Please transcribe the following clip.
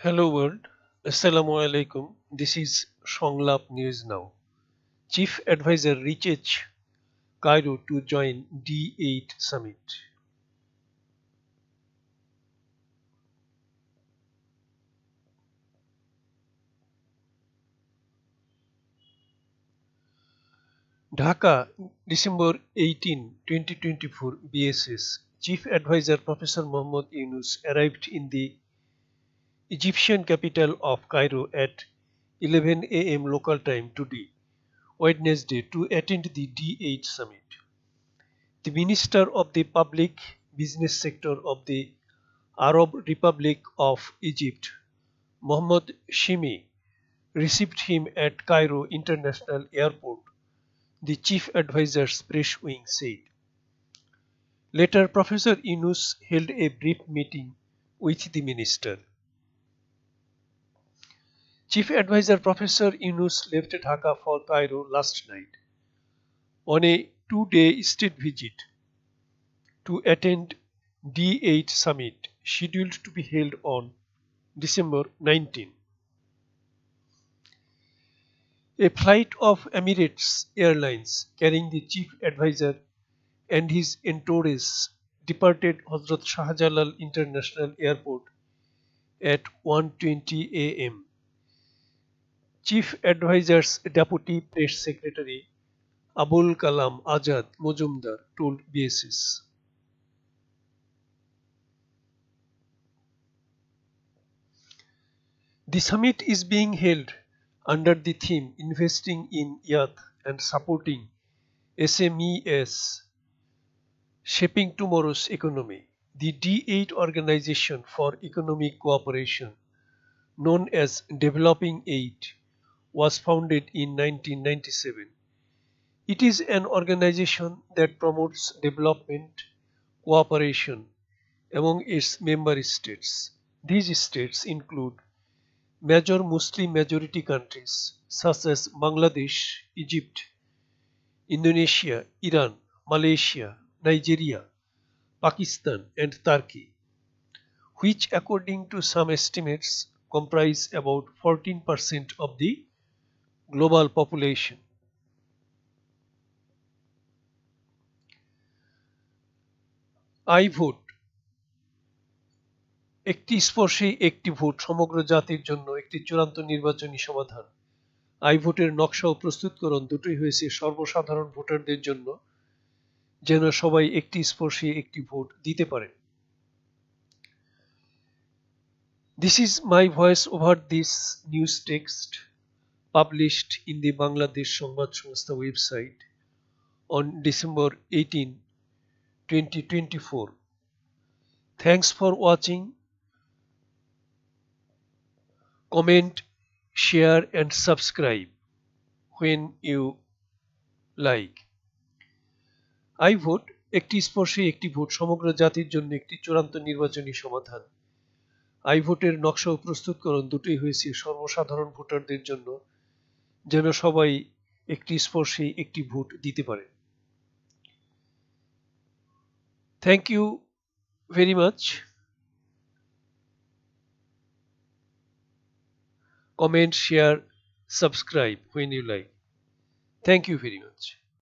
Hello world, Assalamu alaikum. This is Songlap News Now. Chief Advisor reaches Cairo to join D8 summit. Dhaka, December 18, 2024 BSS. Chief Advisor Professor Mohammad Yunus arrived in the Egyptian capital of Cairo at 11 a.m. local time today, Wednesday, to attend the D8 summit. The Minister of the Public Business Sector of the Arab Republic of Egypt, Mohammed Shimi, received him at Cairo International Airport, the chief advisor's press wing said. Later, Professor Yunus held a brief meeting with the minister. Chief advisor Professor Yunus left Dhaka for Cairo last night on a two-day state visit to attend D8 summit scheduled to be held on December 19. A flight of Emirates Airlines carrying the chief advisor and his entourage departed Hazrat Shah Jalal International Airport at 1:20 a.m. Chief Advisor's Deputy Press Secretary Abul Kalam Azad Mojumdar told BSS. The summit is being held under the theme Investing in Youth and Supporting SMEs Shaping Tomorrow's Economy. The D8 Organization for Economic Cooperation, known as Developing Aid, was founded in 1997. It is an organization that promotes development cooperation among its member states. These states include major Muslim majority countries such as Bangladesh, Egypt, Indonesia, Iran, Malaysia, Nigeria, Pakistan and Turkey, which according to some estimates comprise about 14% of the global population. I vote একটি স্পর্শেই একটি vote সমগ্র জাতির জন্য একটি চূড়ান্ত নির্বাচনী সমাধান। I ভোটের নকশা ও প্রস্তুতকরণ দুটোই হয়েছে সর্বসাধারণ ভোটারদের জন্য যেন সবাই একটি স্পর্শে একটি ভোট দিতে পারে। This is my voice over this news text published in the Bangladesh সংবাদ সংস্থা website on December 18, 2024. Thanks for watching. Comment, share and subscribe when you like. I vote একটি স্পর্শে একটি ভোট সমগ্র জাতির জন্য একটি চূড়ান্ত নির্বাচনী সমাধান। আই ভোটের নকশা ও প্রস্তুতকরণ দুটোই হয়েছে সর্বসাধারণ ভোটারদের জন্য যেন সবাই একটি স্পর্শে একটি ভোট দিতে পারে। Thank you very much. Comment, share, subscribe when you like. Thank you very much.